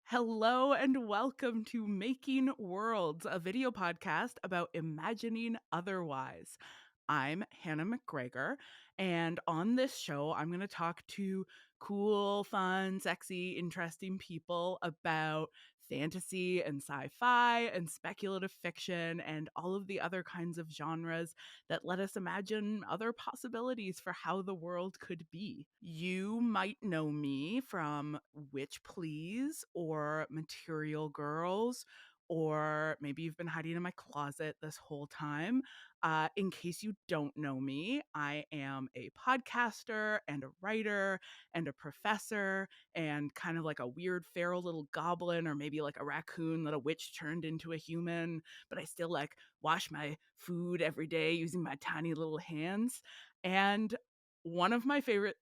Hello and welcome to Making Worlds, a video podcast about imagining otherwise. I'm Hannah McGregor, and on this show, I'm going to talk to cool, fun, sexy, interesting people about fantasy and sci-fi and speculative fiction and all of the other kinds of genres that let us imagine other possibilities for how the world could be. You might know me from Witch Please or Material Girls, or maybe you've been hiding in my closet this whole time. In case you don't know me, I am a podcaster and a writer and a professor and kind of like a weird feral little goblin, or maybe like a raccoon that a witch turned into a human, but I still like wash my food every day using my tiny little hands. And one of my favorite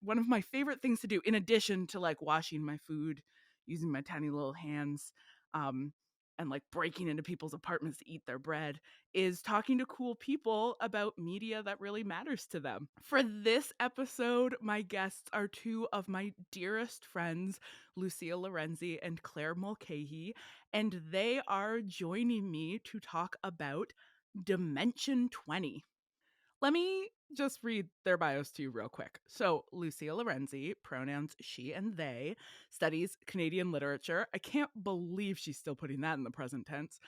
things to do, in addition to like washing my food using my tiny little hands, um and like breaking into people's apartments to eat their bread, is talking to cool people about media that really matters to them. For this episode, my guests are two of my dearest friends, Lucia Lorenzi and Clare Mulcahy, and they are joining me to talk about Dimension 20. Let me just read their bios to you real quick. So, Lucia Lorenzi, pronouns she and they, studies Canadian literature. I can't believe she's still putting that in the present tense.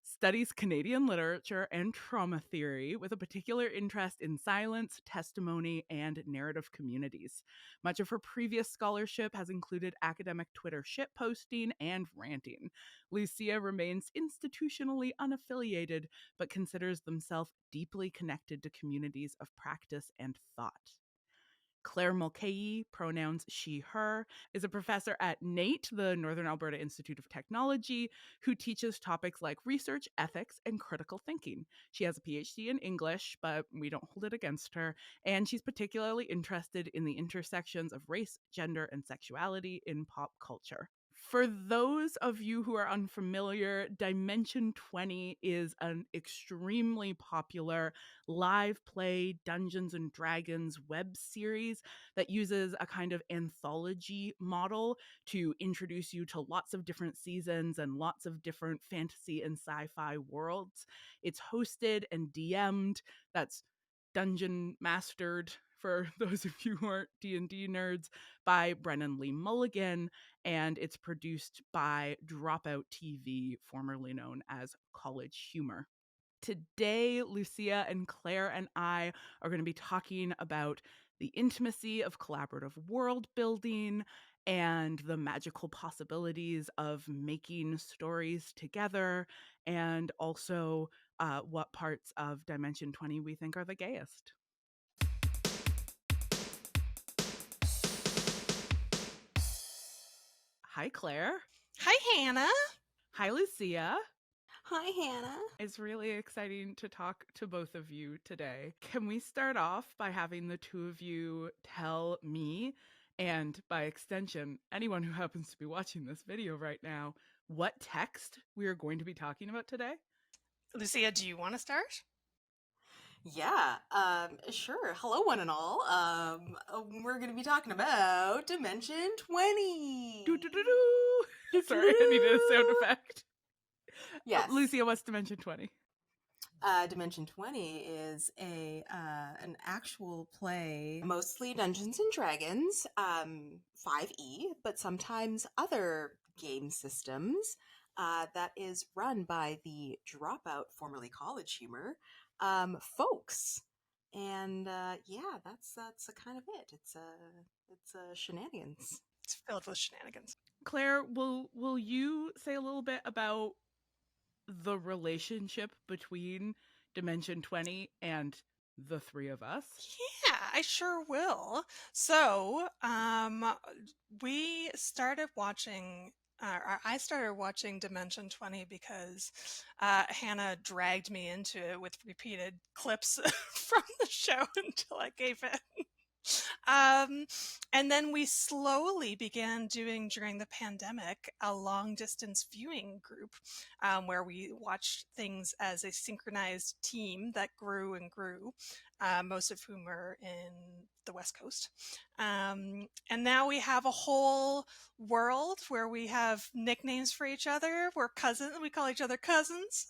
Studies Canadian literature and trauma theory with a particular interest in silence, testimony, and narrative communities. Much of her previous scholarship has included academic Twitter shitposting and ranting. Lucia remains institutionally unaffiliated, but considers themselves deeply connected to communities of practice and thought. Clare Mulcahy, pronouns she, her, is a professor at NATE, the Northern Alberta Institute of Technology, who teaches topics like research, ethics, and critical thinking. She has a PhD in English, but we don't hold it against her, and she's particularly interested in the intersections of race, gender, and sexuality in pop culture. For those of you who are unfamiliar, Dimension 20 is an extremely popular live play Dungeons and Dragons web series that uses a kind of anthology model to introduce you to lots of different seasons and lots of different fantasy and sci-fi worlds. It's hosted and DM'd, that's dungeon mastered for those of you who aren't D&D nerds, by Brennan Lee Mulligan, and it's produced by Dropout TV, formerly known as College Humor. Today, Lucia and Clare and I are going to be talking about the intimacy of collaborative world building and the magical possibilities of making stories together, and also what parts of Dimension 20 we think are the gayest. Hi, Clare. Hi, Hannah. Hi, Lucia. Hi, Hannah. It's really exciting to talk to both of you today. Can we start off by having the two of you tell me, and by extension, anyone who happens to be watching this video right now, what text we are going to be talking about today? Lucia, do you want to start? Yeah, sure. Hello, one and all. We're going to be talking about Dimension 20. Do-do-do-do. Sorry, I needed a sound effect. Yes. Lucia, what's Dimension 20? Dimension 20 is an actual play, mostly Dungeons and Dragons, 5e, but sometimes other game systems, that is run by the Dropout, formerly College Humor, folks. And yeah, that's kind of it. It's shenanigans. It's filled with shenanigans. Clare, will you say a little bit about the relationship between Dimension 20 and the three of us? Yeah, I sure will. So, we started watching, or I started watching Dimension 20 because Hannah dragged me into it with repeated clips from the show until I gave in. And then we slowly began doing, during the pandemic, a long distance viewing group where we watched things as a synchronized team that grew and grew, most of whom are in the West Coast. And now we have a whole world where we have nicknames for each other. We're cousins. We call each other cousins.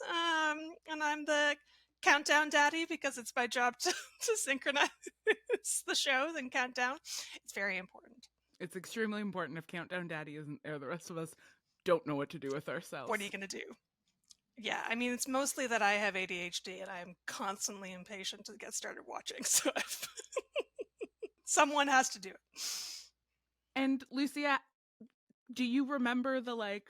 And I'm the countdown daddy because it's my job to synchronize the shows and count down. It's very important. It's extremely important. If Countdown Daddy isn't there, the rest of us don't know what to do with ourselves. What are you going to do? Yeah, I mean, it's mostly that I have ADHD and I'm constantly impatient to get started watching. So someone has to do it. And Lucia, do you remember the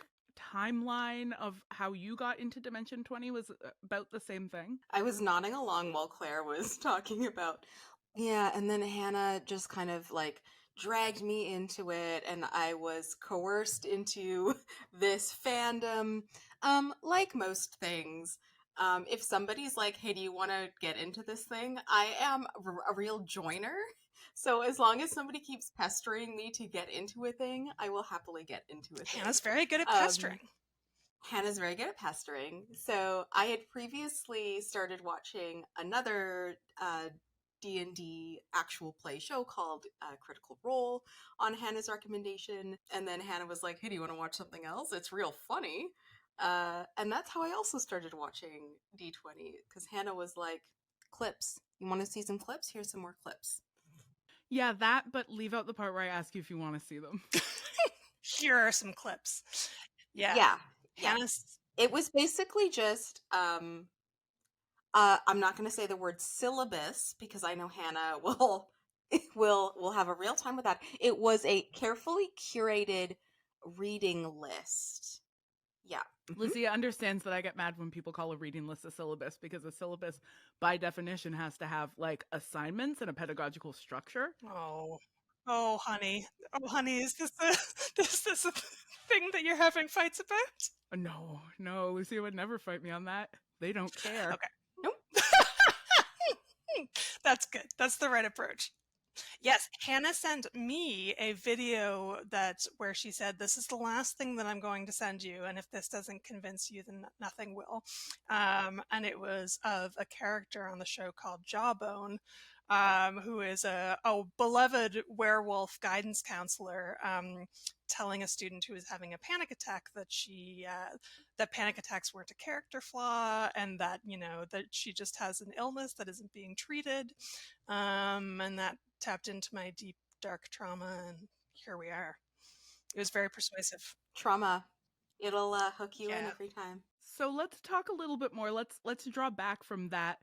timeline of how you got into Dimension 20? Was about the same thing? I was nodding along while Claire was talking about, yeah, and then Hannah just kind of dragged me into it, and I was coerced into this fandom. Like most things, if somebody's like, hey, do you want to get into this thing? I am a real joiner. So as long as somebody keeps pestering me to get into a thing, I will happily get into it. Hannah's very good at pestering. Hannah's very good at pestering. So I had previously started watching another D&D actual play show called Critical Role on Hannah's recommendation. And then Hannah was like, hey, do you want to watch something else? It's real funny. And that's how I also started watching D20, because Hannah was like, clips. You want to see some clips? Here's some more clips. Yeah, that, but leave out the part where I ask you if you want to see them. Here are some clips. Yeah. It was basically just I'm not going to say the word syllabus because I know Hannah will have a real time with that. It was a carefully curated reading list. Yeah. Lucia understands that I get mad when people call a reading list a syllabus, because a syllabus by definition has to have assignments and a pedagogical structure. Oh, honey. Is this a thing that you're having fights about? No, Lucia would never fight me on that. They don't care. Okay. Nope. That's good. That's the right approach. Yes, Hannah sent me a video where she said, this is the last thing that I'm going to send you, and if this doesn't convince you, then nothing will. And it was of a character on the show called Jawbone, who is a beloved werewolf guidance counselor, telling a student who is having a panic attack that panic attacks weren't a character flaw, and that that she just has an illness that isn't being treated, and that tapped into my deep dark trauma, and here we are. It was very persuasive. Trauma, it'll hook you in every time. So let's talk a little bit more. Let's draw back from that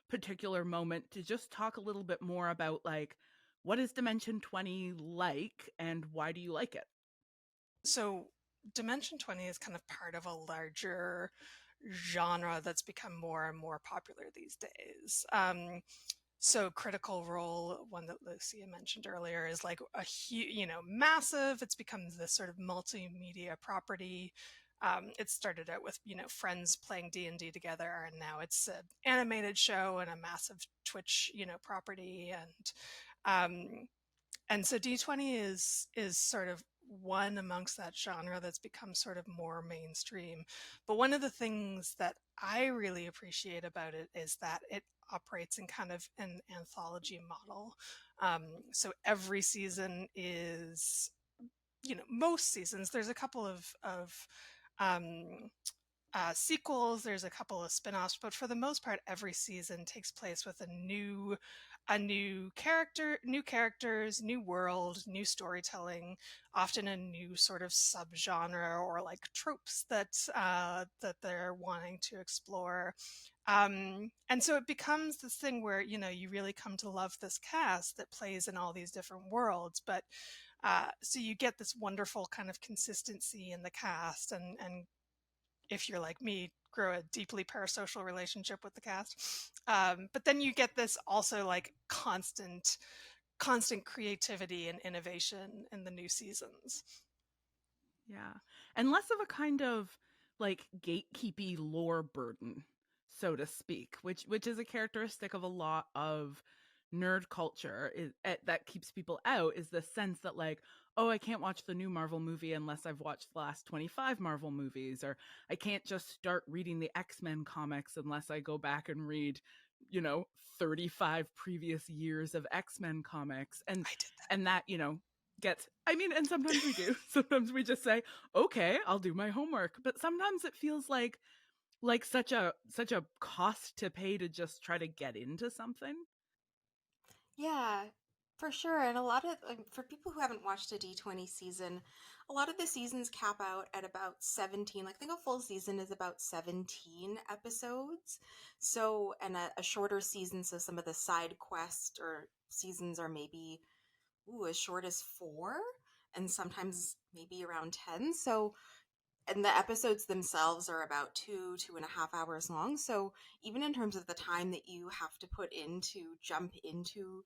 particular moment to just talk a little bit more about what is Dimension 20 like, and why do you like it? So Dimension 20 is kind of part of a larger genre that's become more and more popular these days. So Critical Role, one that Lucia mentioned earlier, is a huge, massive. It's become this sort of multimedia property. It started out with friends playing D&D together, and now it's an animated show and a massive Twitch property, and so D20 is sort of one amongst that genre that's become sort of more mainstream. But one of the things that I really appreciate about it is that it operates in kind of an anthology model. So every season is, most seasons, there's a couple of sequels, there's a couple of spin-offs, but for the most part, every season takes place with a new character, new characters, new world, new storytelling, often a new sort of subgenre or tropes that they're wanting to explore. And so it becomes this thing where, you really come to love this cast that plays in all these different worlds, but so you get this wonderful kind of consistency in the cast, and if you're like me, grow a deeply parasocial relationship with the cast. But then you get this also constant creativity and innovation in the new seasons. Yeah. And less of a kind of gatekeepy lore burden, so to speak, which is a characteristic of a lot of nerd culture that keeps people out is the sense that like, oh, I can't watch the new Marvel movie unless I've watched the last 25 Marvel movies, or I can't just start reading the X-Men comics unless I go back and read, 35 previous years of X-Men comics. And I did that. and that, gets, I mean, and sometimes we do. Sometimes we just say, "Okay, I'll do my homework." But sometimes it feels like such a cost to pay to just try to get into something. Yeah, for sure. And a lot of, for people who haven't watched a D20 season, a lot of the seasons cap out at about 17. Like, I think a full season is about 17 episodes. So, and a shorter season, so some of the side quests or seasons are maybe, as short as 4, and sometimes maybe around 10. So, and the episodes themselves are about 2.5 hours long. So, even in terms of the time that you have to put in to jump into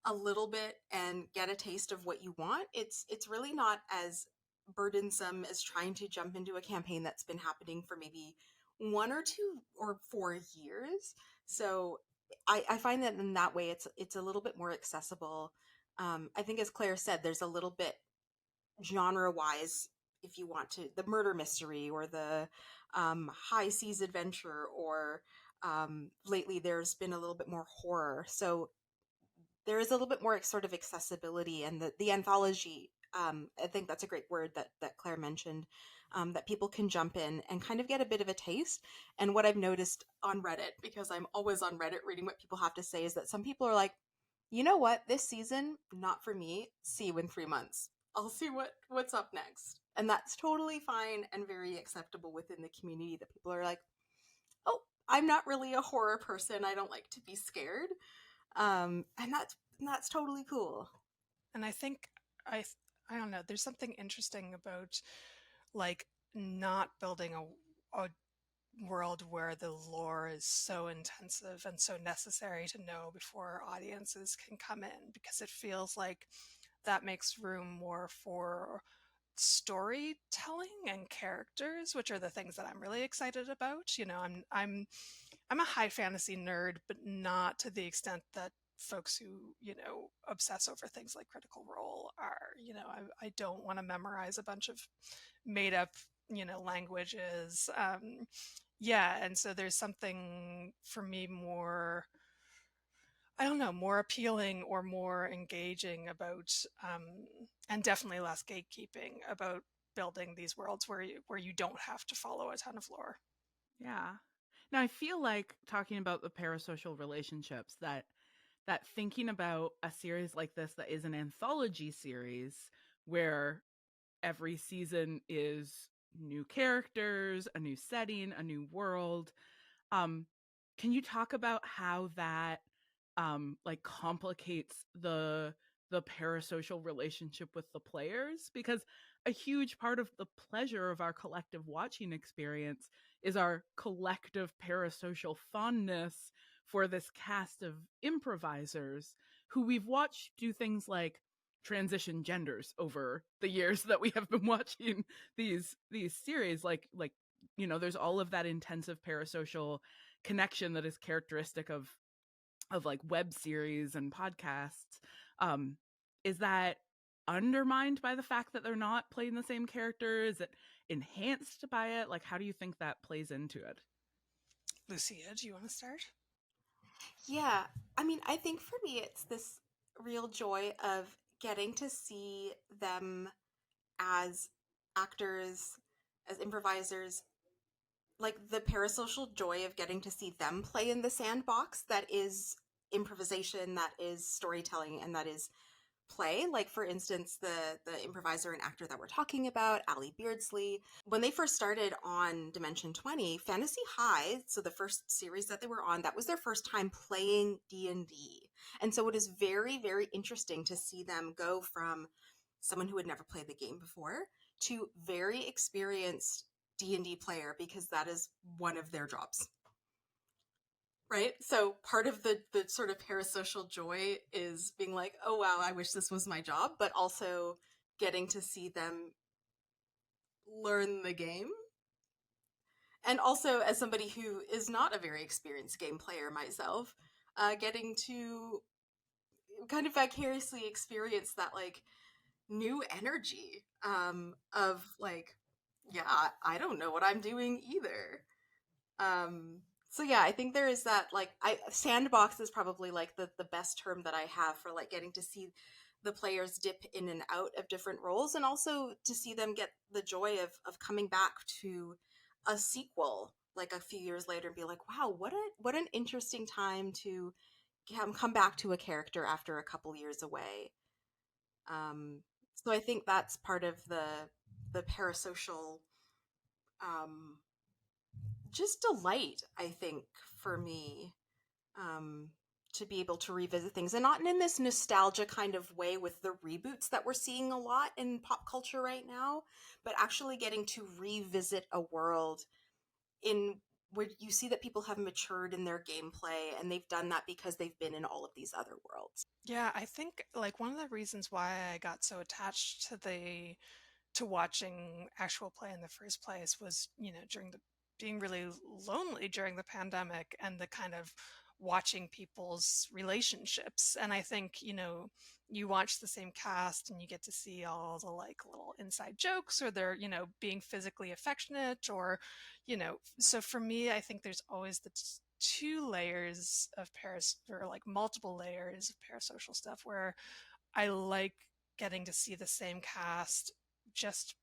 a little bit and get a taste of what you want, it's really not as burdensome as trying to jump into a campaign that's been happening for maybe 1 or 2 or 4 years. So I find that in that way it's a little bit more accessible. I think, as Claire said, there's a little bit genre wise, if you want to, the murder mystery or the high seas adventure, or lately there's been a little bit more horror. So there is a little bit more sort of accessibility, and the anthology, I think that's a great word that Claire mentioned, that people can jump in and kind of get a bit of a taste. And what I've noticed on Reddit, because I'm always on Reddit reading what people have to say, is that some people are like, you know what, this season, not for me. See you in 3 months. I'll see what's up next. And that's totally fine and very acceptable within the community, that people are like, oh, I'm not really a horror person. I don't like to be scared. And that's totally cool. And I think I I don't know. There's something interesting about like not building a world where the lore is so intensive and so necessary to know before audiences can come in, because it feels like that makes room more for storytelling and characters, which are the things that I'm really excited about. I'm a high fantasy nerd, but not to the extent that folks who obsess over things like Critical Role are. I don't want to memorize a bunch of made up languages. Yeah, and so there's something for me more, I don't know, more appealing or more engaging about, and definitely less gatekeeping about building these worlds where you don't have to follow a ton of lore. Yeah. Now I feel like talking about the parasocial relationships, that thinking about a series like this that is an anthology series where every season is new characters, a new setting, a new world. Um, can you talk about how that like complicates the parasocial relationship with the players? Because a huge part of the pleasure of our collective watching experience is our collective parasocial fondness for this cast of improvisers who we've watched do things like transition genders over the years that we have been watching these series. There's all of that intensive parasocial connection that is characteristic of like web series and podcasts. Is that undermined by the fact that they're not playing the same character? Is it enhanced by it? Like, how do you think that plays into it? Lucia, do you want to start? Yeah, I mean, I think for me, it's this real joy of getting to see them as actors, as improvisers, like the parasocial joy of getting to see them play in the sandbox that is improvisation, that is storytelling, and that is play. Like, for instance, the improviser and actor that we're talking about, Ali Beardsley, when they first started on Dimension 20, Fantasy High, so the first series that they were on, that was their first time playing D&D. And so it is very, very interesting to see them go from someone who had never played the game before to very experienced D&D player, because that is one of their jobs. Right? So part of the sort of parasocial joy is being like, oh wow, I wish this was my job, but also getting to see them learn the game. And also, as somebody who is not a very experienced game player myself, getting to kind of vicariously experience that like new energy of like, yeah, I don't know what I'm doing either. So yeah, I think there is that like I sandbox is probably like the best term that I have for like getting to see the players dip in and out of different roles, and also to see them get the joy of coming back to a sequel like a few years later and be like, wow, what an interesting time to come back to a character after a couple years away. Um, so I think that's part of the parasocial um, just delight, I think, for me, um, to be able to revisit things, and not in this nostalgia kind of way with the reboots that we're seeing a lot in pop culture right now, but actually getting to revisit a world in where you see that people have matured in their gameplay, and they've done that because they've been in all of these other worlds. Yeah, I think like one of the reasons why I got so attached to watching actual play in the first place was, during the being really lonely during the pandemic and the kind of watching people's relationships. And I think, you watch the same cast and you get to see all the like little inside jokes, or they're, being physically affectionate, or, so for me, I think there's always the two layers of or like multiple layers of parasocial stuff where I like getting to see the same cast just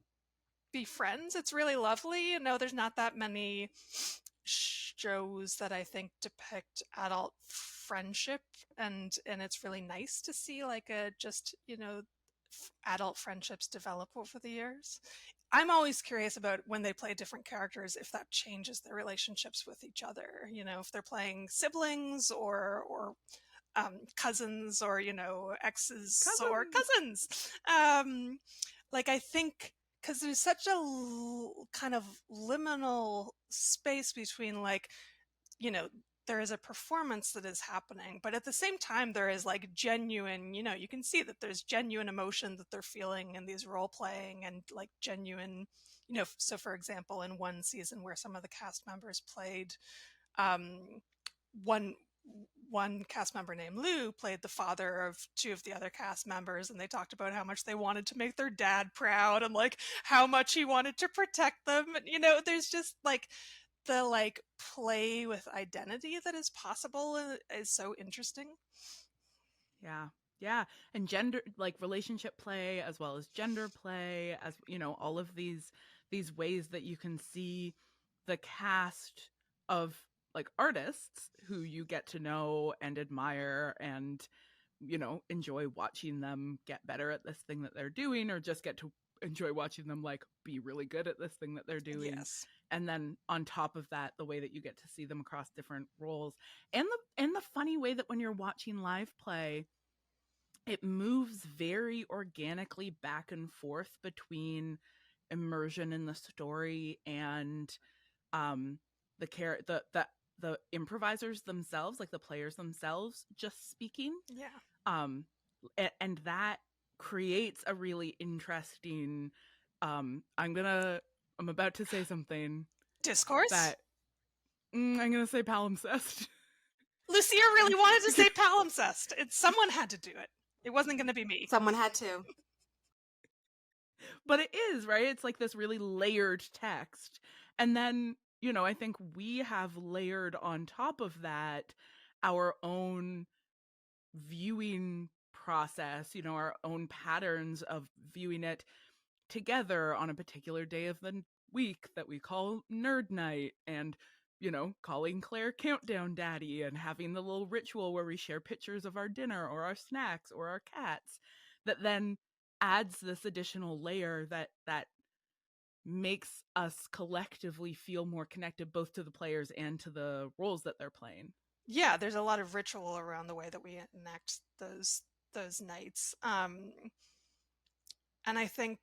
be friends. It's really lovely. There's not that many shows that I think depict adult friendship, and it's really nice to see like a just, adult friendships develop over the years. I'm always curious about when they play different characters, if that changes their relationships with each other. If they're playing siblings or cousins, or exes or cousins. Like I think because there's such a kind of liminal space between like, there is a performance that is happening, but at the same time there is like genuine, you can see that there's genuine emotion that they're feeling in these role playing, and like genuine, so for example, in one season where some of the cast members played, um, one one cast member named Lou played the father of two of the other cast members, and they talked about how much they wanted to make their dad proud and like how much he wanted to protect them. And, there's just like the like play with identity that is possible is so interesting. Yeah. Yeah. And gender, like relationship play as well as gender play, as all of these ways that you can see the cast of like artists who you get to know and admire and enjoy watching them get better at this thing that they're doing, or just get to enjoy watching them like be really good at this thing that they're doing. Yes. And then on top of that, the way that you get to see them across different roles, and the funny way that when you're watching live play, it moves very organically back and forth between immersion in the story and the the improvisers themselves, like the players themselves just speaking. Yeah. And that creates a really interesting I'm about to say something Discourse. that I'm gonna say palimpsest. Lucia really wanted to say palimpsest. Someone had to do it. It wasn't going to be me. Someone had to. But it is, right? It's like this really layered text. And then, I think we have layered on top of that our own viewing process, our own patterns of viewing it together on a particular day of the week that we call Nerd Night, and calling Claire Countdown Daddy, and having the little ritual where we share pictures of our dinner or our snacks or our cats, that then adds this additional layer that makes us collectively feel more connected both to the players and to the roles that they're playing. Yeah, there's a lot of ritual around the way that we enact those nights. And I think,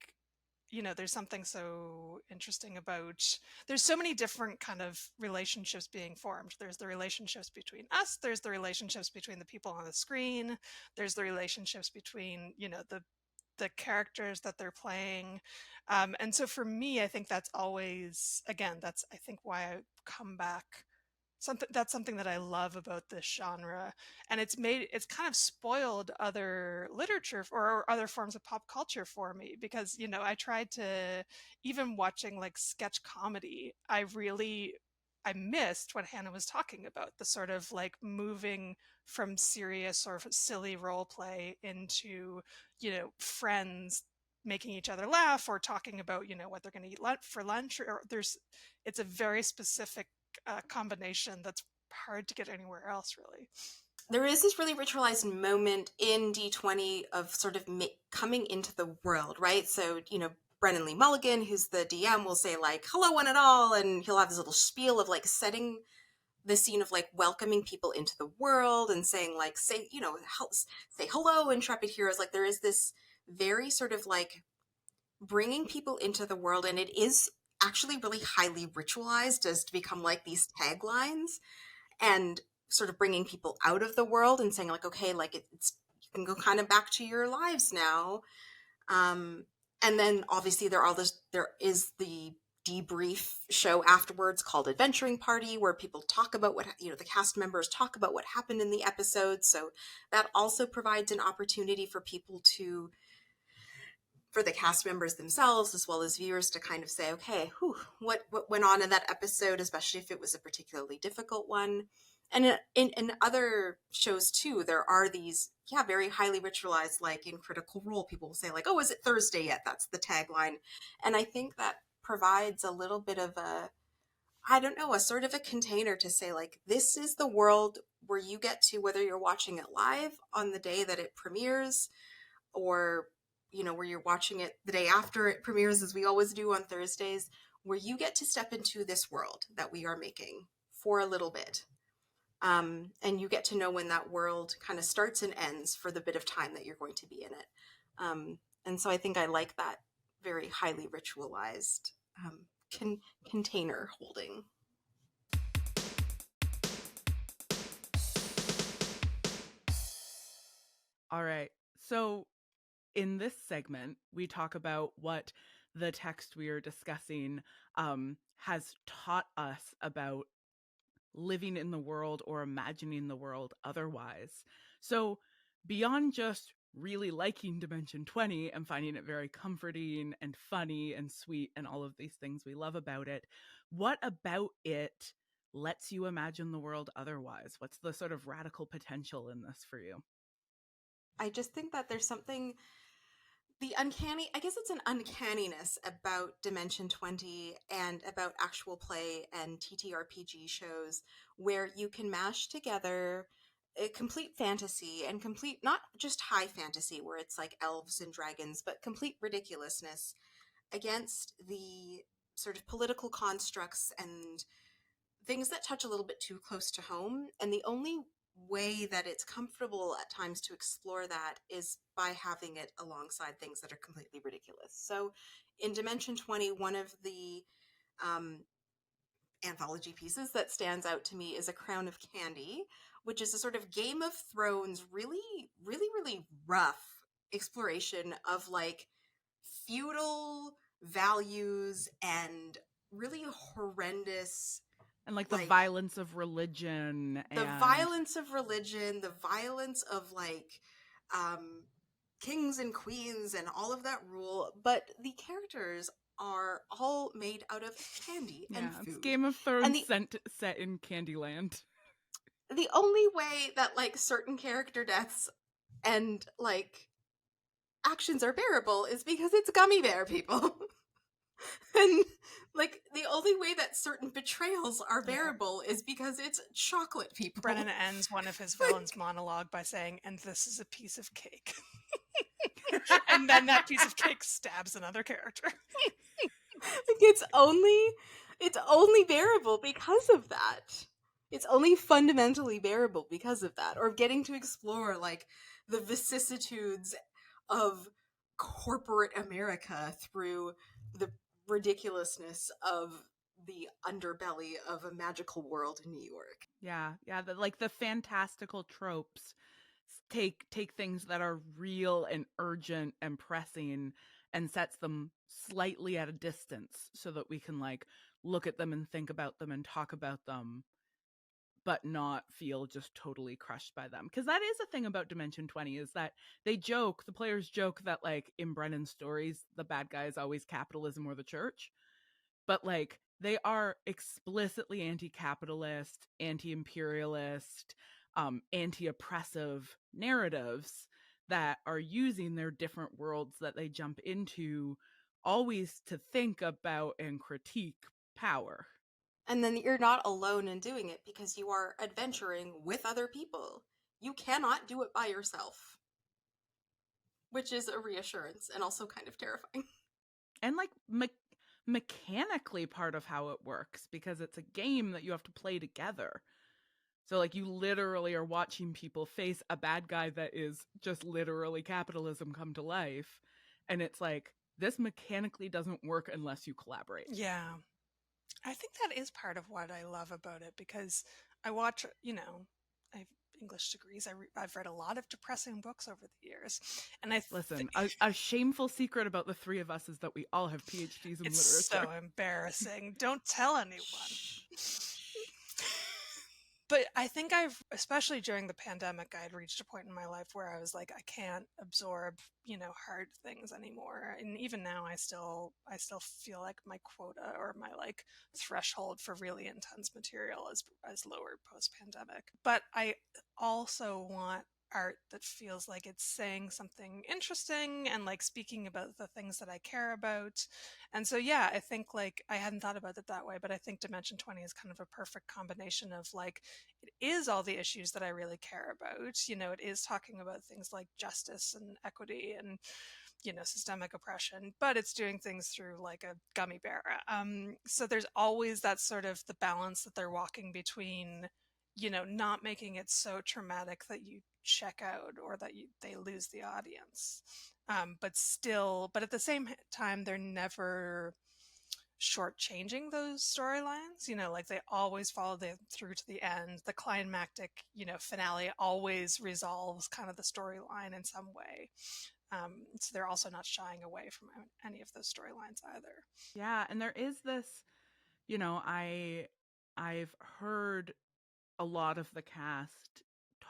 there's something so interesting about, there's so many different kind of relationships being formed. There's the relationships between us, there's the relationships between the people on the screen, there's the relationships between, the characters that they're playing. And so for me, I think that's always, again, that's, I think, why I come back That's something that I love about this genre, and it's kind of spoiled other literature or other forms of pop culture for me, because I tried to, even watching like sketch comedy, I missed what Hannah was talking about, the sort of like moving from serious or silly role play into friends making each other laugh or talking about what they're going to eat for lunch, or it's a very specific combination that's hard to get anywhere else, really. There is this really ritualized moment in D20 of sort of coming into the world, right? So, Brennan Lee Mulligan, who's the DM, will say like, hello one and all, and he'll have this little spiel of like setting the scene of like welcoming people into the world and saying like, say hello, intrepid heroes. Like there is this very sort of like bringing people into the world, and it is actually really highly ritualized as to become like these taglines, and sort of bringing people out of the world and saying like, okay, like it's you can go kind of back to your lives now. And then obviously there is the debrief show afterwards called Adventuring Party, where people talk about what the cast members talk about what happened in the episode. So that also provides an opportunity for people to, for the cast members themselves as well as viewers, to kind of say, okay, what went on in that episode, especially if it was a particularly difficult one. And in other shows too, there are these, very highly ritualized, like in Critical Role, people will say like, oh, is it Thursday yet? That's the tagline. And I think that provides a little bit of a sort of a container to say like, this is the world where you get to, whether you're watching it live on the day that it premieres, or where you're watching it the day after it premieres, as we always do on Thursdays, where you get to step into this world that we are making for a little bit. And you get to know when that world kind of starts and ends for the bit of time that you're going to be in it. And so I think I like that very highly ritualized container holding. All right. So in this segment, we talk about what the text we are discussing has taught us about living in the world or imagining the world otherwise. So, beyond just really liking Dimension 20 and finding it very comforting and funny and sweet and all of these things we love about it, what about it lets you imagine the world otherwise? What's the sort of radical potential in this for you? I just think that there's something, the uncanny, I guess it's an uncanniness about Dimension 20 and about actual play and TTRPG shows, where you can mash together a complete fantasy and complete, not just high fantasy where it's like elves and dragons, but complete ridiculousness against the sort of political constructs and things that touch a little bit too close to home. And the only way that it's comfortable at times to explore that is by having it alongside things that are completely ridiculous. So in Dimension 20, one of the um, anthology pieces that stands out to me is A Crown of Candy, which is a sort of Game of Thrones, really, really, really rough exploration of like feudal values and really horrendous, And like the like violence of religion the and violence of religion, the violence of like um, kings and queens and all of that rule. But the characters are all made out of candy and it's food. Game of And Thrones set in Candyland. the only way that like certain character deaths and like actions are bearable is because it's gummy bear people. And like the only way that certain betrayals are Yeah. bearable is because it's chocolate people. Brennan ends one of his villains' monologue by saying, "And this is a piece of cake." And then that piece of cake stabs another character. Like it's only bearable because of that. It's only fundamentally bearable because of that, or getting to explore like the vicissitudes of corporate America through the ridiculousness of the underbelly of a magical world in New York. Yeah, the fantastical tropes take things that are real and urgent and pressing and sets them slightly at a distance so that we can like look at them and think about them and talk about them but not feel just totally crushed by them. Because that is a thing about Dimension 20 is that the players joke that like in Brennan's stories, the bad guy is always capitalism or the church. But like they are explicitly anti-capitalist, anti-imperialist, anti-oppressive narratives that are using their different worlds that they jump into always to think about and critique power. And then you're not alone in doing it because you are adventuring with other people. You cannot do it by yourself, which is a reassurance and also kind of terrifying. And like mechanically part of how it works because it's a game that you have to play together. So like you literally are watching people face a bad guy that is just literally capitalism come to life, and it's like this mechanically doesn't work unless you collaborate. Yeah. I think that is part of what I love about it because I watch, I have English degrees. I've read a lot of depressing books over the years. And Listen, a shameful secret about the three of us is that we all have PhDs in it's literature. so embarrassing. Don't tell anyone. But I think especially during the pandemic, I had reached a point in my life where I was like, I can't absorb, hard things anymore. And even now, I still feel like my quota or my like threshold for really intense material is lowered post pandemic. But I also want art that feels like it's saying something interesting and like speaking about the things that I care about. And so, yeah, I think like I hadn't thought about it that way, but I think Dimension 20 is kind of a perfect combination of like, it is all the issues that I really care about. It is talking about things like justice and equity and, systemic oppression, but it's doing things through like a gummy bear. So there's always that sort of the balance that they're walking between, not making it so traumatic that you check out or that they lose the audience. But at the same time, they're never shortchanging those storylines. Like they always follow through to the end. The climactic, finale always resolves kind of the storyline in some way. So they're also not shying away from any of those storylines either. Yeah, and there is this, I've heard a lot of the cast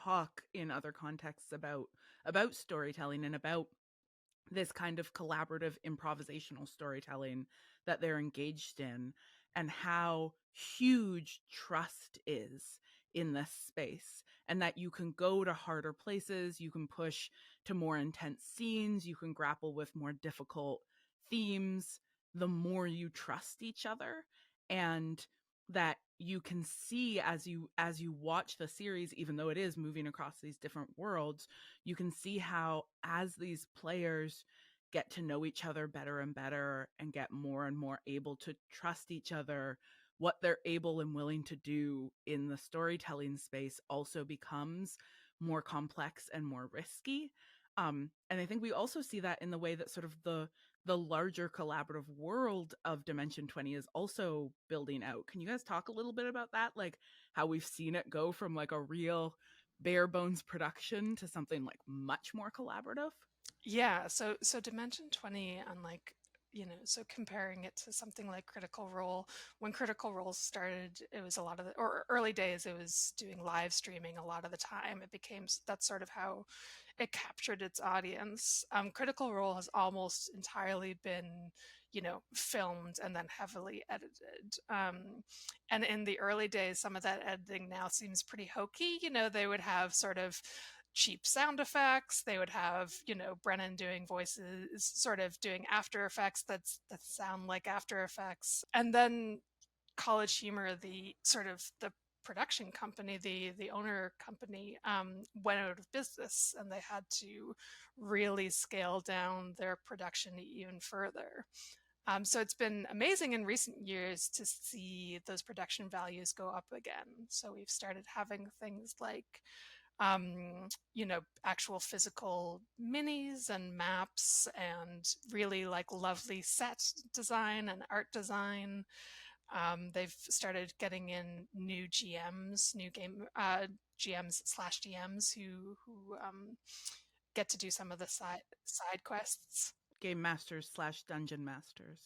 talk in other contexts about storytelling and about this kind of collaborative improvisational storytelling that they're engaged in and how huge trust is in this space and that you can go to harder places, you can push to more intense scenes, you can grapple with more difficult themes the more you trust each other, and that you can see as you watch the series, even though it is moving across these different worlds, you can see how as these players get to know each other better and better and get more and more able to trust each other, what they're able and willing to do in the storytelling space also becomes more complex and more risky. And I think we also see that in the way that sort of the larger collaborative world of Dimension 20 is also building out. Can you guys talk a little bit about that? Like how we've seen it go from like a real bare bones production to something like much more collaborative? Yeah, so Dimension 20, unlike, so comparing it to something like Critical Role, when Critical Role started, it was a lot of or early days, it was doing live streaming a lot of the time. That's sort of how it captured its audience. Critical Role has almost entirely been, filmed and then heavily edited. And in the early days, some of that editing now seems pretty hokey. They would have sort of cheap sound effects. They would have, Brennan doing voices, sort of doing After Effects that sound like After Effects. And then College Humor, the sort of the production company, the owner company, went out of business, and they had to really scale down their production even further. So it's been amazing in recent years to see those production values go up again. So we've started having things like actual physical minis and maps and really like lovely set design and art design. They've started getting in new GMs, new game GMs/DMs who get to do some of the side quests. Game masters / dungeon masters.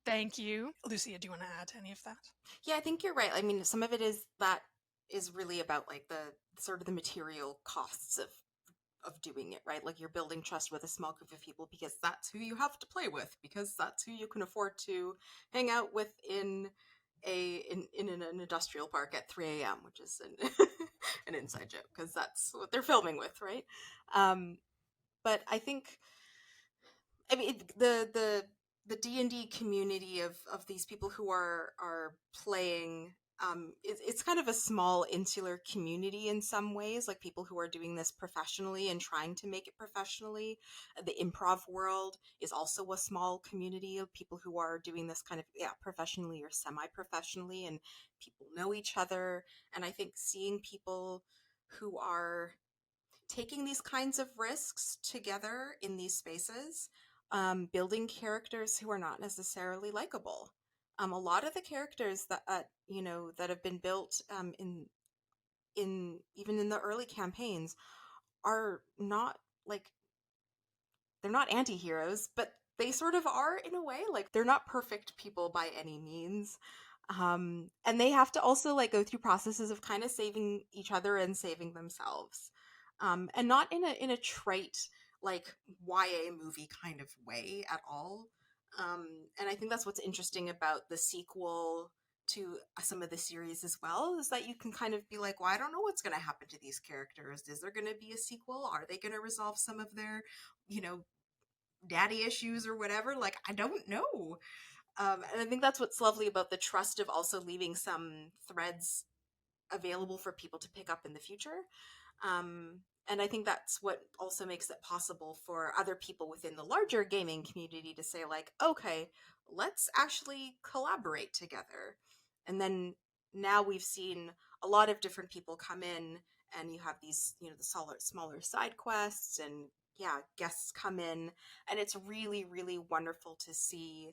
Thank you. Lucia, do you want to add to any of that? Yeah, I think you're right. I mean, some of it is that is really about like the sort of the material costs of doing it, right? Like you're building trust with a small group of people because that's who you have to play with, because that's who you can afford to hang out with in an industrial park at 3 a.m., which is an inside joke because that's what they're filming with, right? But I mean, the D&D community of these people who are playing, it's kind of a small insular community in some ways, like people who are doing this professionally and trying to make it professionally. The improv world is also a small community of people who are doing this kind of, yeah, professionally or semi-professionally, and people know each other. And I think seeing people who are taking these kinds of risks together in these spaces, building characters who are not necessarily likable. A lot of the characters that that have been built in even in the early campaigns are not like, they're not anti-heroes, but they sort of are in a way. Like they're not perfect people by any means. And they have to also like go through processes of kind of saving each other and saving themselves. And not in a trite like YA movie kind of way at all. And I think that's what's interesting about the sequel to some of the series as well, is that you can kind of be like, well, I don't know what's going to happen to these characters. Is there going to be a sequel? Are they going to resolve some of their, you know, daddy issues or whatever? Like, I don't know. And I think that's what's lovely about the trust of also leaving some threads available for people to pick up in the future. And I think that's what also makes it possible for other people within the larger gaming community to say, like, okay, let's actually collaborate together. And then now we've seen a lot of different people come in, and you have these, the smaller side quests, and yeah, guests come in, and it's really, really wonderful to see.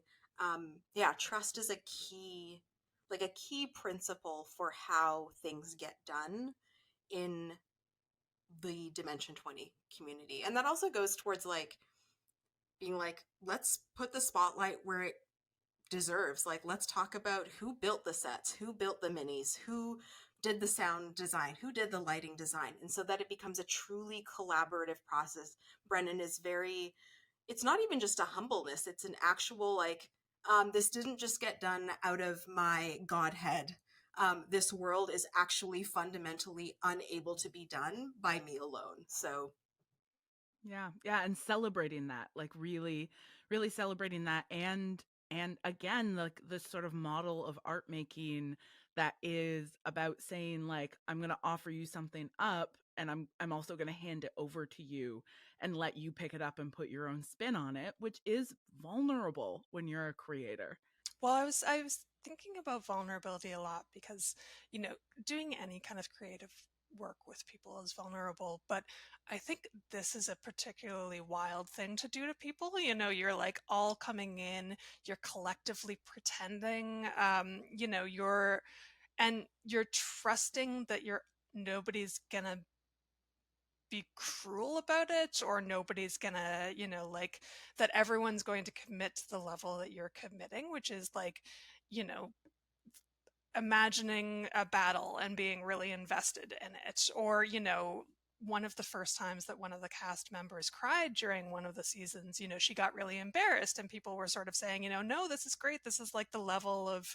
Yeah, trust is a key, like a key principle for how things get done in the Dimension 20 community. And that also goes towards like being like, let's put the spotlight where it deserves. Like, let's talk about who built the sets, who built the minis, who did the sound design, who did the lighting design, and so that it becomes a truly collaborative process. Brennan is very, it's not even just a humbleness, it's an actual like, this didn't just get done out of my godhead. This world is actually fundamentally unable to be done by me alone. So Yeah, and celebrating that, like really, really celebrating that, and again, like this sort of model of art making that is about saying like, I'm going to offer you something up, and I'm also going to hand it over to you and let you pick it up and put your own spin on it, which is vulnerable when you're a creator. Well, I was thinking about vulnerability a lot because, doing any kind of creative work with people is vulnerable, but I think this is a particularly wild thing to do to people. You're like all coming in, you're collectively pretending, you're trusting that nobody's gonna be cruel about it, or nobody's gonna, like, that everyone's going to commit to the level that you're committing, which is like, you know, imagining a battle and being really invested in it. Or, one of the first times that one of the cast members cried during one of the seasons, she got really embarrassed, and people were sort of saying, no, this is great. This is like the level of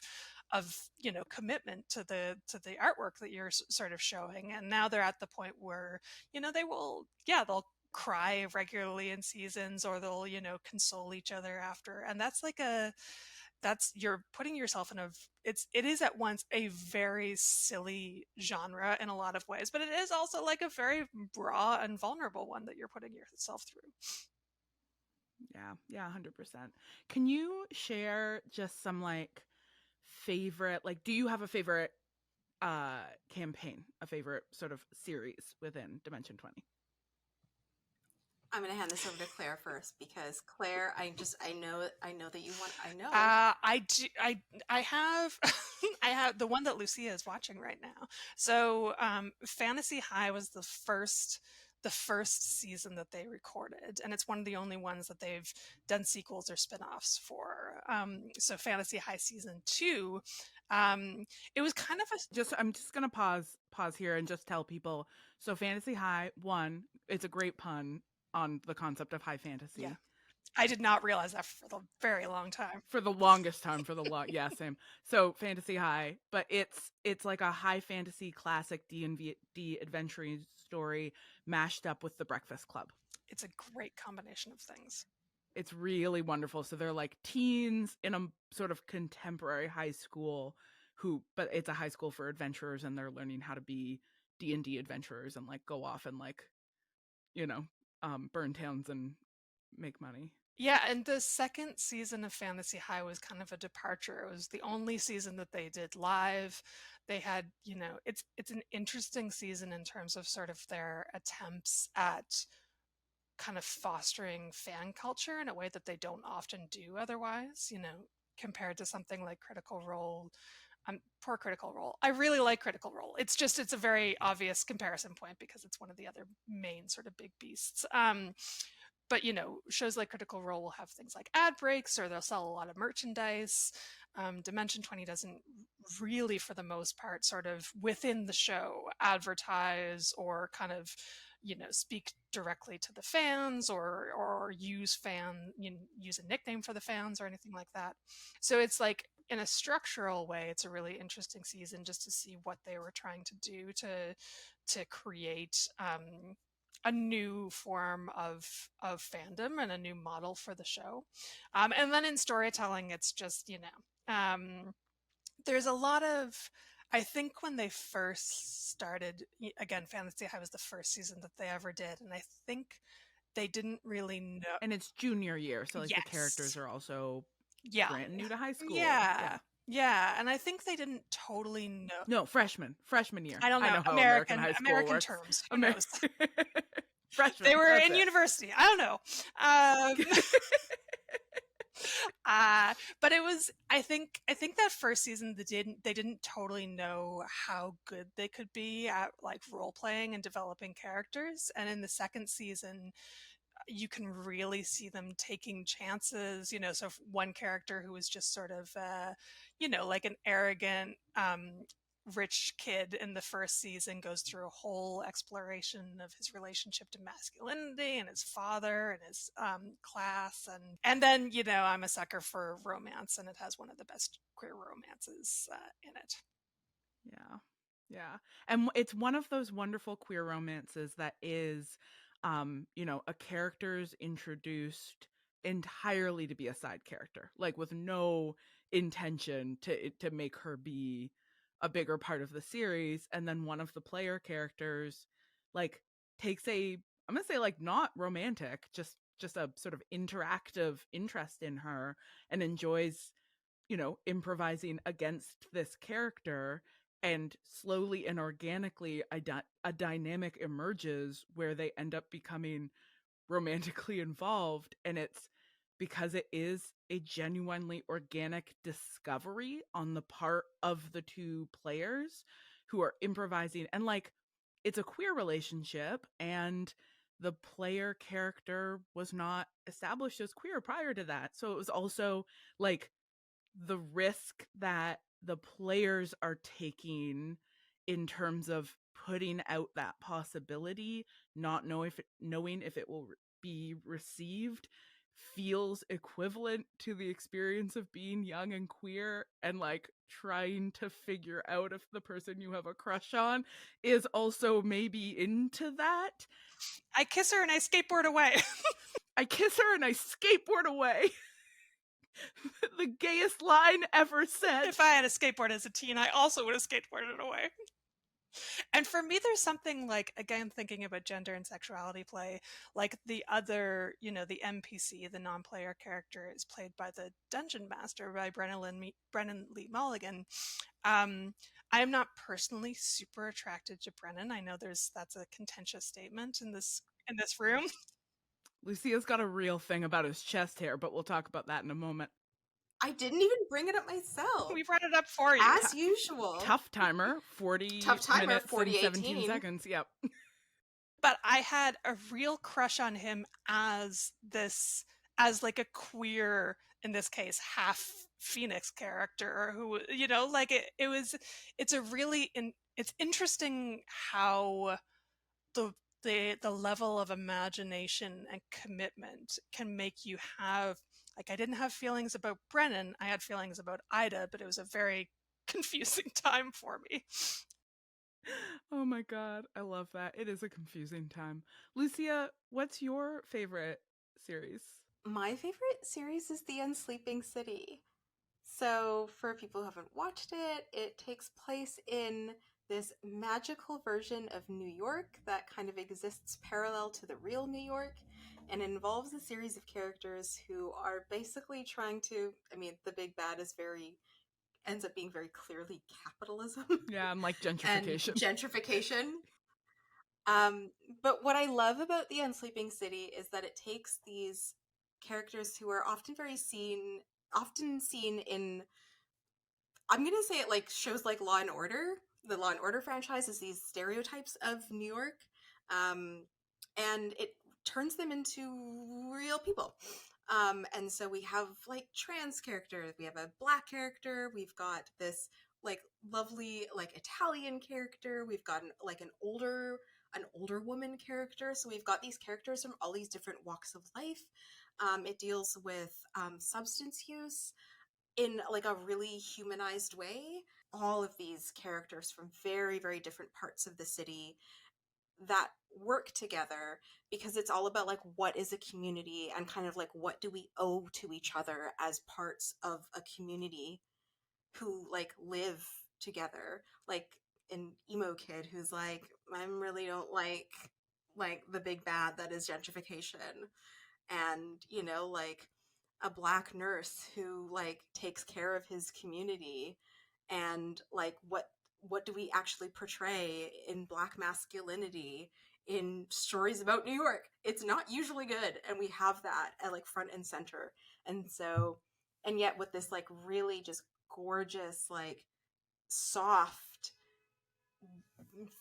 commitment to the artwork that you're sort of showing. And now they're at the point where they'll cry regularly in seasons, or they'll console each other after. And you're putting yourself in it is at once a very silly genre in a lot of ways, but it is also like a very raw and vulnerable one that you're putting yourself through. Yeah, 100%. Can you share just some like favorite, like, do you have a favorite campaign, a favorite sort of series within Dimension 20? I'm going to hand this over to Claire first, because Claire, I know that you want, I know. I do, I have, I have the one that Lucia is watching right now. So, Fantasy High was the the first season that they recorded, and it's one of the only ones that they've done sequels or spin-offs for. So Fantasy High season 2, it was kind of a I'm just gonna pause here and just tell people. So Fantasy High, one, it's a great pun on the concept of high yeah. fantasy. I did not realize that for the very long time. For the longest time, yeah, same. So Fantasy High, but it's like a high fantasy classic D&D adventuring story mashed up with The Breakfast Club. It's a great combination of things. It's really wonderful. So they're like teens in a sort of contemporary high school but it's a high school for adventurers, and they're learning how to be D&D adventurers and like go off and like, you know, burn towns and make money. Yeah, and the second season of Fantasy High was kind of a departure. It was the only season that they did live. They had, it's an interesting season in terms of sort of their attempts at kind of fostering fan culture in a way that they don't often do otherwise, compared to something like Critical Role. Poor Critical Role. I really like Critical Role. It's a very obvious comparison point because it's one of the other main sort of big beasts. But shows like Critical Role will have things like ad breaks, or they'll sell a lot of merchandise. Dimension 20 doesn't really, for the most part, sort of within the show advertise or kind of speak directly to the fans, or use use a nickname for the fans or anything like that. So it's like, in a structural way, it's a really interesting season just to see what they were trying to do to create a new form of fandom and a new model for the show. And then in storytelling, it's just, there's a lot of, I think when they first started, again, Fantasy High was the first season that they ever did, and I think they didn't really know. And it's junior year, so like Yes. the characters are also brand new to high school. Yeah, and I think they didn't totally know. No, freshman year. I don't know. How American high school American works. terms. Who knows? Freshman. They were in university. I don't know. But it was, I think that first season they didn't totally know how good they could be at like role playing and developing characters. And in the second season, you can really see them taking chances, so one character who was just sort of like an arrogant rich kid in the first season goes through a whole exploration of his relationship to masculinity and his father and his class, and then I'm a sucker for romance, and it has one of the best queer romances in it. Yeah, and it's one of those wonderful queer romances that is a character's introduced entirely to be a side character, like with no intention to make her be a bigger part of the series, and then one of the player characters like takes I'm gonna say like not romantic, just a sort of interactive interest in her and enjoys improvising against this character, and slowly and organically a dynamic emerges where they end up becoming romantically involved. And it's because it is a genuinely organic discovery on the part of the two players who are improvising, and like it's a queer relationship, and the player character was not established as queer prior to that. So it was also like the risk that the players are taking in terms of putting out that possibility, not knowing if it will be received, feels equivalent to the experience of being young and queer, and like trying to figure out if the person you have a crush on is also maybe into that. I kiss her and I skateboard away. I kiss her and I skateboard away. The gayest line ever said. If I had a skateboard as a teen, I also would have skateboarded away. And for me, there's something like, again, thinking about gender and sexuality play, like the other, the NPC, the non-player character, is played by the Dungeon Master, by Brennan Lee Mulligan. I am not personally super attracted to Brennan. I know that's a contentious statement in this room. Lucia's got a real thing about his chest hair, but we'll talk about that in a moment. I didn't even bring it up myself. We brought it up for you. As usual. Tough timer, 40 minutes and 17 seconds. Yep. But I had a real crush on him as like a queer, in this case, half Phoenix character who, like it's a really, it's interesting how the the level of imagination and commitment can make you have, like, I didn't have feelings about Brennan, I had feelings about Ida, but it was a very confusing time for me. Oh my god, I love that. It is a confusing time. Lucia, what's your favorite series? My favorite series is The Unsleeping City. So, for people who haven't watched it, it takes place in this magical version of New York that kind of exists parallel to the real New York and involves a series of characters who are basically trying to, I mean, the big bad ends up being very clearly capitalism Yeah, I'm like and gentrification. gentrification. Um, but what I love about The Unsleeping City is that it takes these characters who are often seen in, I'm gonna say it like shows like Law and Order. The Law and Order franchise is these stereotypes of New York, and it turns them into real people. And so we have like trans characters, we have a black character, we've got this like lovely like Italian character, we've got an older woman character. So we've got these characters from all these different walks of life. It deals with substance use in like a really humanized way. All of these characters from very, very different parts of the city that work together because it's all about like what is a community and kind of like what do we owe to each other as parts of a community who like live together. Like an emo kid who's like, I really don't like the big bad that is gentrification. And like a black nurse who like takes care of his community. And like what do we actually portray in black masculinity in stories about New York? It's not usually good, and we have that at like front and center. And so, and yet with this like really just gorgeous, like soft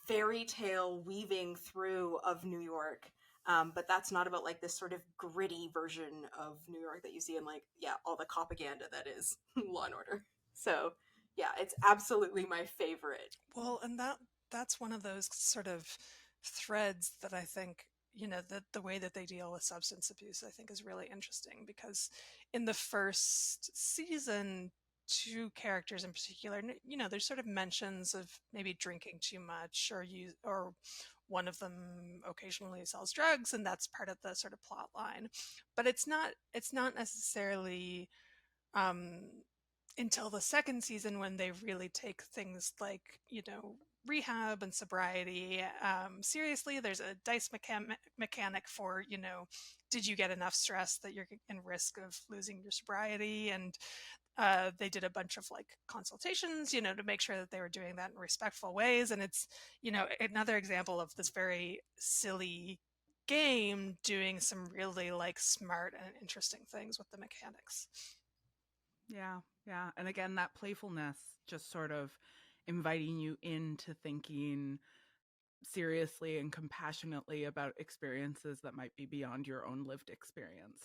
fairy tale weaving through of New York. But that's not about like this sort of gritty version of New York that you see in like, yeah, all the propaganda that is Law and Order. So yeah, it's absolutely my favorite. Well, and that's one of those sort of threads that I think, the way that they deal with substance abuse, I think is really interesting because in the first season, two characters in particular, there's sort of mentions of maybe drinking too much or one of them occasionally sells drugs, and that's part of the sort of plot line. But it's not necessarily um, until the second season when they really take things like, rehab and sobriety seriously. There's a dice mechanic for, did you get enough stress that you're in risk of losing your sobriety? And they did a bunch of like consultations, to make sure that they were doing that in respectful ways. And it's, another example of this very silly game doing some really like smart and interesting things with the mechanics. Yeah, yeah. And again, that playfulness just sort of inviting you into thinking seriously and compassionately about experiences that might be beyond your own lived experience.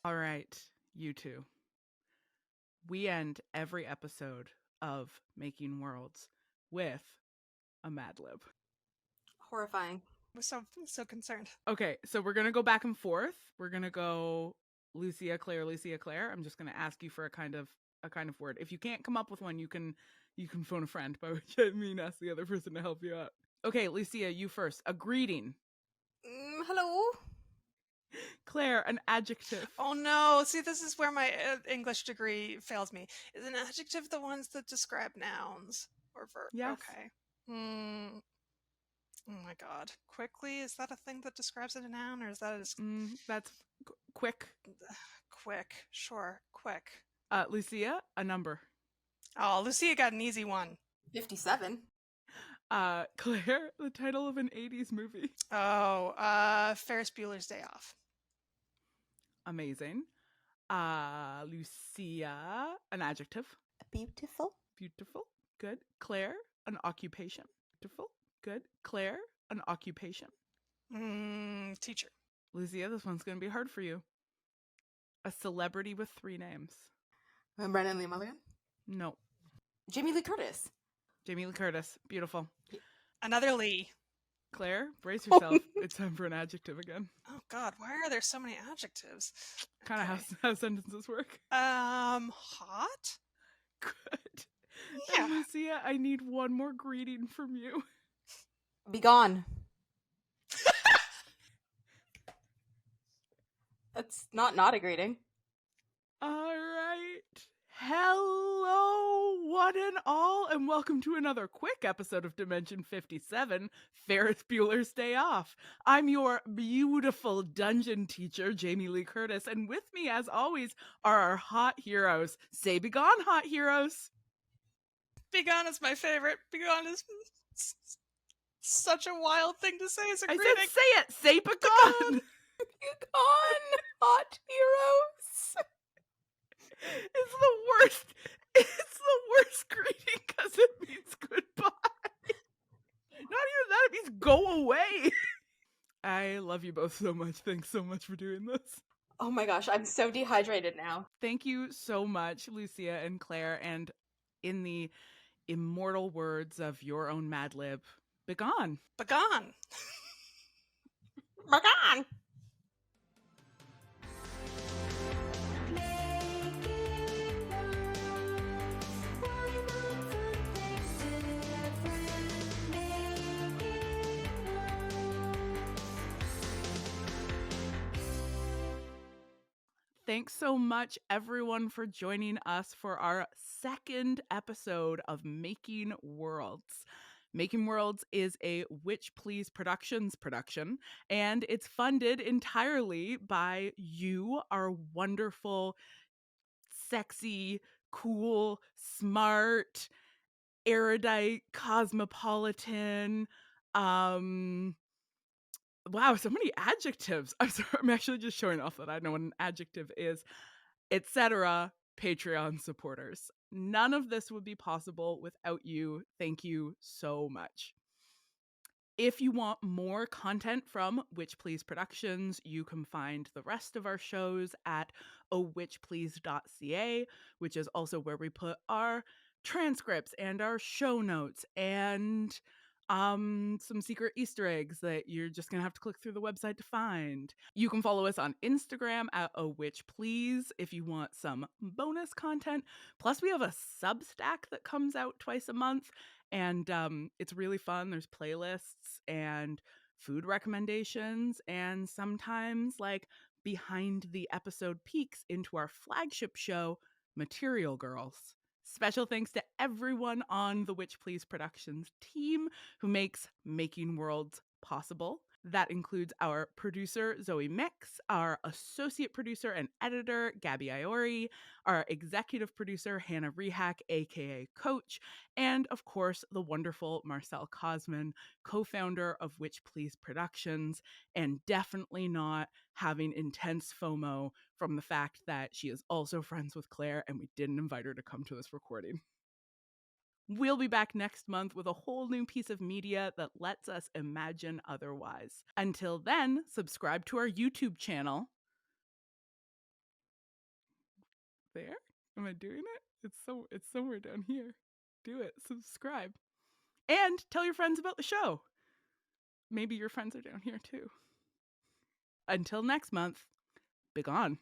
All right, you two. We end every episode of Making Worlds with a Mad Lib. Horrifying. I was so concerned. Okay, so we're gonna go back and forth. We're gonna go Lucia, Clare, Lucia, Clare. I'm just gonna ask you for a kind of word. If you can't come up with one, you can phone a friend, by which I mean ask the other person to help you out. Okay, Lucia, you first. A greeting. Hello. Clare, an adjective. Oh no, see, this is where my English degree fails me. Is an adjective the ones that describe nouns or verb? Yes. Okay. Oh my god. Quickly, is that a thing that describes a noun, or is that That's quick. Quick? Sure, quick. Lucia, a number. Oh, Lucia got an easy one. 57. Clare, the title of an 80s movie. Oh, Ferris Bueller's Day Off. Amazing. Lucia, an adjective. Beautiful. Beautiful. Good. Clare, an occupation. Beautiful. Good. Clare, an occupation. Teacher. Lucia, this one's going to be hard for you. A celebrity with 3 names. Brennan Lee Mulligan. No. Jamie Lee Curtis. Jamie Lee Curtis. Beautiful. Another Lee. Clare, brace yourself. It's time for an adjective again. Oh God, why are there so many adjectives? Kind of how sentences work. Hot? Good. Yeah. And Lucia, I need one more greeting from you. Be gone. That's not a greeting. All right. Hello, one and all, and welcome to another quick episode of Dimension 57, Ferris Bueller's Day Off. I'm your beautiful dungeon teacher, Jamie Lee Curtis, and with me, as always, are our hot heroes. Say begone, hot heroes. Begone is my favorite. Begone is such a wild thing to say as a greeting. I said say it. Say begone. Begone, hot heroes. It's the worst. It's the worst greeting because it means goodbye. Not even that, it means go away. I love you both so much. Thanks so much for doing this. Oh my gosh, I'm so dehydrated now. Thank you so much, Lucia and Clare. And in the immortal words of your own Mad Lib, begone. Begone. Begone. Thanks so much, everyone, for joining us for our second episode of Making Worlds. Making Worlds is a Witch Please Productions production, and it's funded entirely by you, our wonderful, sexy, cool, smart, erudite, cosmopolitan, wow, so many adjectives. I'm sorry, I'm actually just showing off that I know what an adjective is, etc. Patreon supporters. None of this would be possible without you. Thank you so much. If you want more content from Witch Please Productions, you can find the rest of our shows at owitchplease.ca, which is also where we put our transcripts and our show notes and some secret Easter eggs that you're just gonna have to click through the website to find. You can follow us on Instagram at owitchplease if you want some bonus content. Plus, we have a Substack that comes out twice a month, and it's really fun. There's playlists and food recommendations, and sometimes like behind the episode peeks into our flagship show, Material Girls. Special thanks to everyone on the Witch Please Productions team who makes Making Worlds possible. That includes our producer, Zoe Mix, our associate producer and editor, Gabby Iori, our executive producer, Hannah Rehack, aka Coach, and of course, the wonderful Marcel Cosman, co-founder of Witch Please Productions, and definitely not having intense FOMO from the fact that she is also friends with Clare and we didn't invite her to come to this recording. We'll be back next month with a whole new piece of media that lets us imagine otherwise. Until then, subscribe to our YouTube channel. There? Am I doing it? It's somewhere down here. Do it. Subscribe. And tell your friends about the show. Maybe your friends are down here too. Until next month, begone.